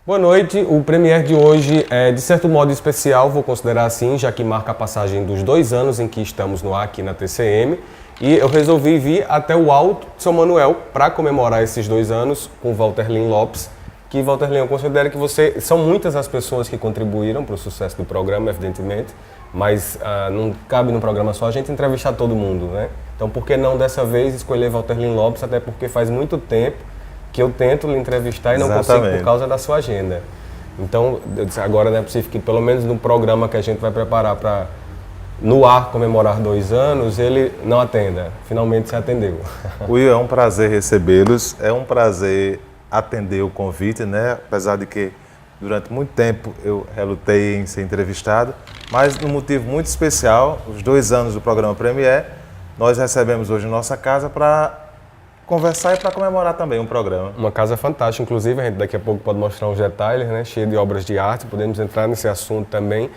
Boa noite, o premiere de hoje é de certo modo especial, vou considerar assim, já que marca a passagem dos 2 anos em que estamos no ar aqui na TCM, e eu resolvi vir até o Alto de São Manuel para comemorar esses 2 anos com o Walter Lin Lopes, que Walter Lin, eu considero que são muitas as pessoas que contribuíram para o sucesso do programa, evidentemente, mas não cabe no programa só a gente entrevistar todo mundo, né? Então por que não dessa vez escolher Walter Lin Lopes, até porque faz muito tempo que eu tento lhe entrevistar e não consigo por causa da sua agenda. Então, eu disse, agora não é possível que, pelo menos no programa que a gente vai preparar para, no ar, comemorar 2 anos, ele não atenda. Finalmente se atendeu. Will, é um prazer recebê-los, é um prazer atender o convite, né? Apesar de que, durante muito tempo, eu relutei em ser entrevistado, mas num motivo muito especial, os 2 anos do programa Premiere, nós recebemos hoje em nossa casa para conversar e para comemorar também um programa. Uma casa fantástica, inclusive, a gente daqui a pouco pode mostrar uns detalhes, né, cheio de obras de arte, podemos entrar nesse assunto também.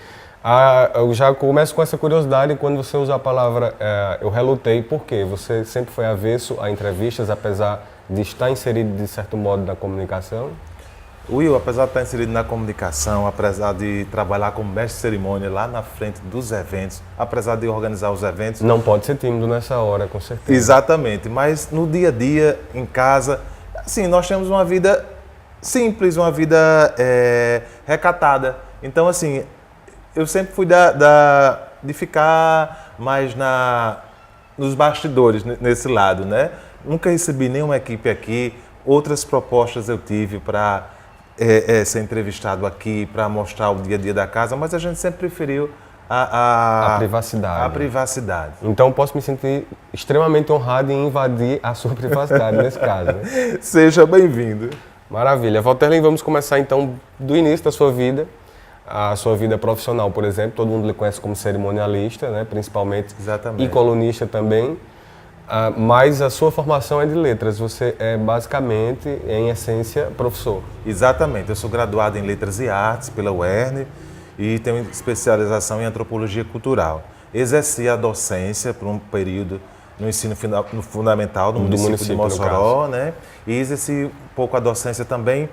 Eu já começo com essa curiosidade, quando você usa a palavra eu relutei, por quê? Você sempre foi avesso a entrevistas, apesar de estar inserido, de certo modo, na comunicação? Will, apesar de estar inserido na comunicação, apesar de trabalhar como mestre de cerimônia lá na frente dos eventos, apesar de organizar os eventos... Não pode ser tímido nessa hora, com certeza. Exatamente, mas no dia a dia, em casa, assim, nós temos uma vida simples, uma vida recatada. Então, assim, eu sempre fui de ficar mais nos bastidores, nesse lado, né? Nunca recebi nenhuma equipe aqui, outras propostas eu tive para... ser entrevistado aqui para mostrar o dia a dia da casa, mas a gente sempre preferiu a privacidade. A privacidade. Então posso me sentir extremamente honrado em invadir a sua privacidade nesse caso. Né? Seja bem-vindo. Maravilha. Walter Lin, vamos começar então do início da sua vida. A sua vida profissional, por exemplo, todo mundo lhe conhece como cerimonialista, né, principalmente. Exatamente. E colunista também. Mas a sua formação é de letras, você é basicamente, em essência, professor. Exatamente, eu sou graduado em Letras e Artes pela UERN e tenho especialização em Antropologia Cultural. Exerci a docência por um período no ensino fundamental do município de Mossoró, né? E exerci um pouco a docência também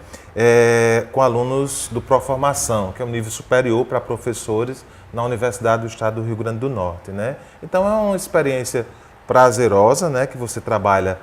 com alunos do Proformação, que é um nível superior para professores na Universidade do Estado do Rio Grande do Norte, né? Então é uma experiência prazerosa, né, que você trabalha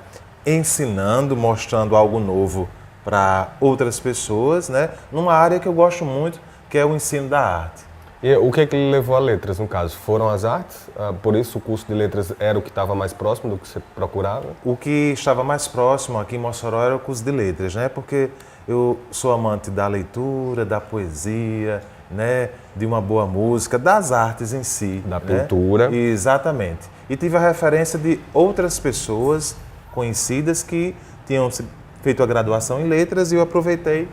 ensinando, mostrando algo novo para outras pessoas, né, numa área que eu gosto muito, que é o ensino da arte. E o que é que lhe levou a letras, no caso? Foram as artes? Por isso o curso de letras era o que estava mais próximo do que você procurava? O que estava mais próximo aqui em Mossoró era o curso de letras, né, porque eu sou amante da leitura, da poesia, né, de uma boa música, das artes em si. Da pintura. Né? Exatamente. E tive a referência de outras pessoas conhecidas que tinham feito a graduação em letras e eu aproveitei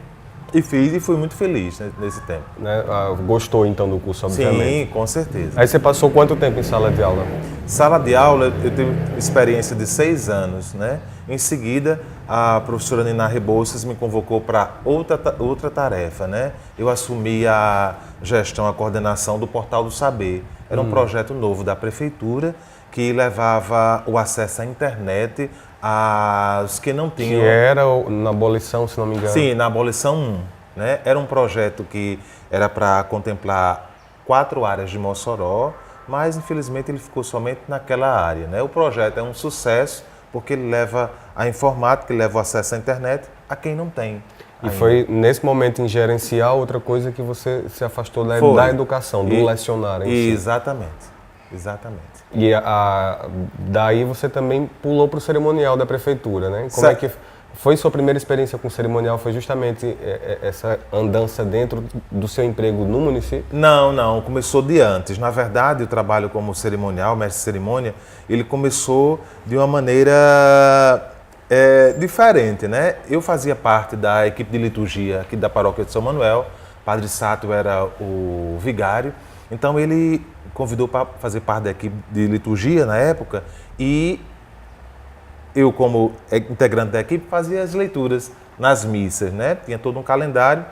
e fiz e fui muito feliz nesse tempo. Né? Gostou então do curso, obviamente? Sim, com certeza. Aí você passou quanto tempo em sala de aula? Sala de aula, eu tive experiência de 6 anos, né? Em seguida, a professora Nina Rebouças me convocou para outra tarefa, né? Eu assumi a gestão, a coordenação do Portal do Saber. Era um projeto novo da prefeitura que levava o acesso à internet aos que não tinham... Que era na abolição, se não me engano. Sim, na abolição 1. Né? Era um projeto que era para contemplar 4 áreas de Mossoró, mas infelizmente ele ficou somente naquela área. Né? O projeto é um sucesso porque ele leva a informática, ele leva o acesso à internet a quem não tem. E ainda. Foi nesse momento em gerenciar outra coisa que você se afastou da educação, do lecionar em si. Exatamente. E daí você também pulou para o cerimonial da prefeitura, né? Foi sua primeira experiência com cerimonial, foi justamente essa andança dentro do seu emprego no município? Não, começou de antes. Na verdade, o trabalho como cerimonial, mestre de cerimônia, ele começou de uma maneira diferente, né? Eu fazia parte da equipe de liturgia aqui da paróquia de São Manuel, Padre Sato era o vigário, então ele convidou para fazer parte da equipe de liturgia na época e eu, como integrante da equipe, fazia as leituras nas missas, né? Tinha todo um calendário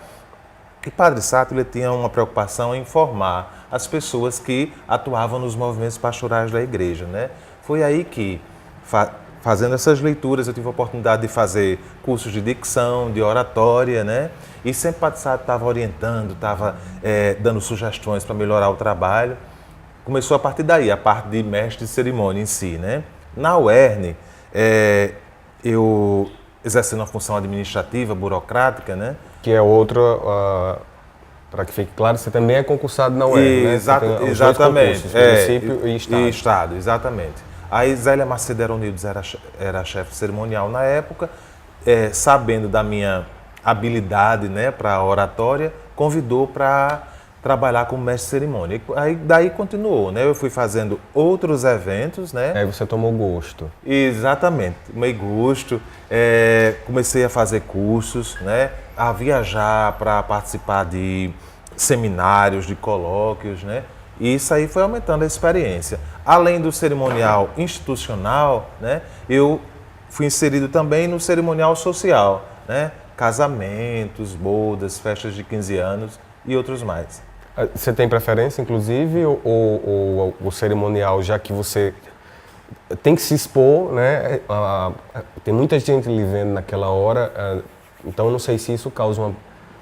e Padre Sato ele tinha uma preocupação em formar as pessoas que atuavam nos movimentos pastorais da igreja, né? Foi aí que, fazendo essas leituras, eu tive a oportunidade de fazer cursos de dicção, de oratória, né? E sempre Padre Sato estava orientando, estava dando sugestões para melhorar o trabalho. Começou a partir daí, a parte de mestre de cerimônia em si, né? Na UERN, eu exercendo uma função administrativa, burocrática, né? Que é outra, para que fique claro, você também é concursado na UERN, né? Exatamente. Município e Estado. E Estado, exatamente. A Zélia Macedo Aronildes era chefe cerimonial na época, sabendo da minha habilidade, né, para a oratória, convidou para trabalhar como mestre de cerimônia. Aí daí continuou, né? Eu fui fazendo outros eventos, né? Aí você tomou gosto. Exatamente, tomei gosto, comecei a fazer cursos, né? A viajar para participar de seminários, de colóquios, né? E isso aí foi aumentando a experiência. Além do cerimonial institucional, né? Eu fui inserido também no cerimonial social, né? Casamentos, bodas, festas de 15 anos e outros mais. Você tem preferência, inclusive, ou o cerimonial, já que você tem que se expor, né? Tem muita gente lhe vendo naquela hora, então não sei se isso causa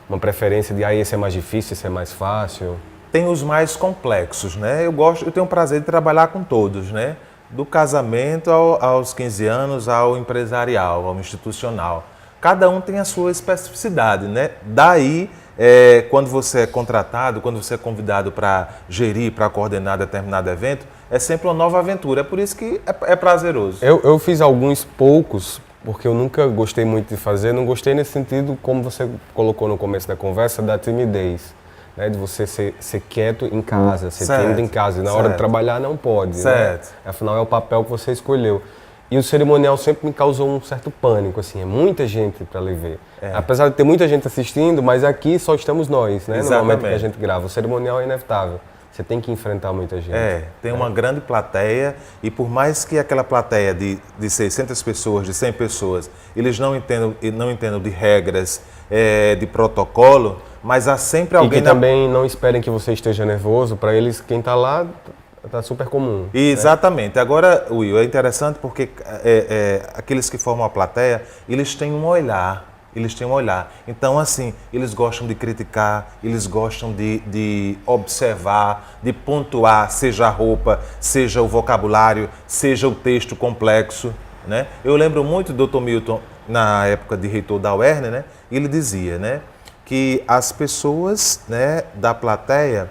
uma preferência de esse é mais difícil, esse é mais fácil. Tem os mais complexos, né? Eu tenho o prazer de trabalhar com todos, né? Do casamento aos 15 anos, ao empresarial, ao institucional. Cada um tem a sua especificidade, né? Daí, quando você é contratado, quando você é convidado para gerir, para coordenar determinado evento, é sempre uma nova aventura. É por isso que é prazeroso. Eu fiz alguns poucos, porque eu nunca gostei muito de fazer. Não gostei nesse sentido, como você colocou no começo da conversa, da timidez. Né, de você ser quieto em casa, ser tímido em casa. E na hora de trabalhar não pode. Certo. Né? Afinal, é o papel que você escolheu. E o cerimonial sempre me causou um certo pânico, assim, é muita gente para lhe ver. Apesar de ter muita gente assistindo, mas aqui só estamos nós, né? No momento que a gente grava. O cerimonial é inevitável. Você tem que enfrentar muita gente. Tem uma grande plateia e por mais que aquela plateia de 600 pessoas, de 100 pessoas, eles não entendam de regras, de protocolo, mas há sempre alguém... E que também não esperem que você esteja nervoso, para eles, quem está lá, está super comum. Exatamente. Né? Agora, Will, é interessante porque aqueles que formam a plateia, eles têm um olhar. Então, assim, eles gostam de criticar, eles gostam de observar, de pontuar, seja a roupa, seja o vocabulário, seja o texto complexo, né? Eu lembro muito do Dr. Milton, na época de reitor da UERN, né? Ele dizia, né, que as pessoas, né, da plateia,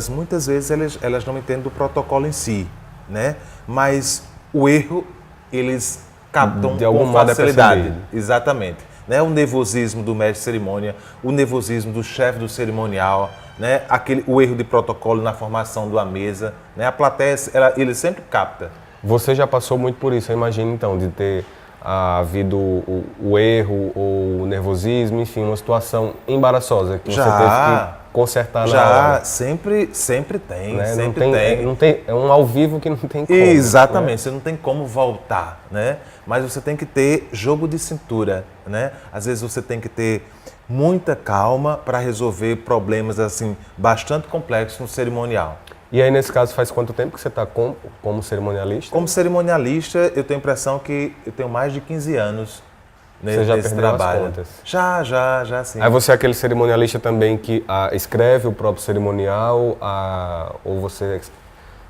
muitas vezes elas não entendem do protocolo em si, né? Mas o erro eles captam com facilidade. Exatamente. Né? O nervosismo do mestre de cerimônia, o nervosismo do chefe do cerimonial, né? O erro de protocolo na formação de uma mesa, né? A plateia, ele sempre capta. Você já passou muito por isso, eu imagino, então, de ter havido o erro ou o nervosismo, enfim, uma situação embaraçosa que você teve que consertar na hora. Sempre tem, né? sempre tem. É um ao vivo que não tem como. Exatamente, né? Você não tem como voltar, né? Mas você tem que ter jogo de cintura, né? Às vezes você tem que ter muita calma para resolver problemas assim bastante complexos no cerimonial. E aí, nesse caso, faz quanto tempo que você está como cerimonialista? Como cerimonialista, eu tenho a impressão que eu tenho mais de 15 anos nesse trabalho. Você já perdeu as contas? Já, sim. Aí você é aquele cerimonialista também que escreve o próprio cerimonial, ou você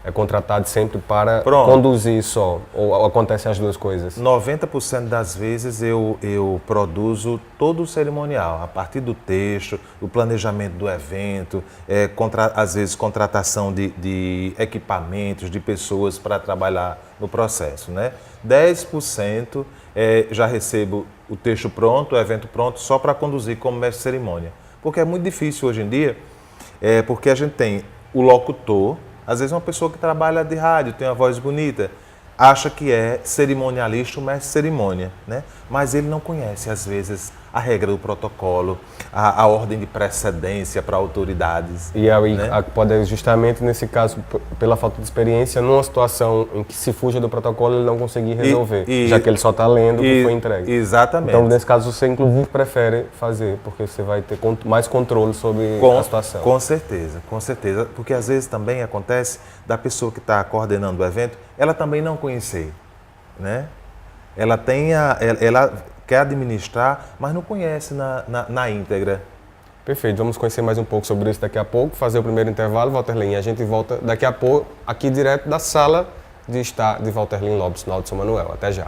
é contratado sempre para Pronto. conduzir só? Ou acontecem as duas coisas? 90% das vezes eu produzo todo o cerimonial, a partir do texto, o planejamento do evento, às vezes contratação de equipamentos, de pessoas para trabalhar no processo, né? 10% já recebo o texto pronto, o evento pronto, só para conduzir como mestre de cerimônia. Porque é muito difícil hoje em dia, porque a gente tem o locutor. Às vezes uma pessoa que trabalha de rádio, tem uma voz bonita, acha que é cerimonialista ou mestre de cerimônia, né? Mas ele não conhece, às vezes, a regra do protocolo, a ordem de precedência para autoridades. E aí né? pode, justamente nesse caso, pela falta de experiência, numa situação em que se fuja do protocolo, ele não conseguir resolver, já que ele só está lendo o que foi entregue. Exatamente. Então, nesse caso, você inclusive prefere fazer, porque você vai ter mais controle sobre a situação. Com certeza, com certeza. Porque às vezes também acontece da pessoa que está coordenando o evento, ela também não conhecer, né? Ela quer administrar, mas não conhece na íntegra. Perfeito, vamos conhecer mais um pouco sobre isso daqui a pouco, fazer o primeiro intervalo, Walter Lin, e a gente volta daqui a pouco aqui direto da sala de estar de Walter Lin Lopes, no Alto São Manuel. Até já.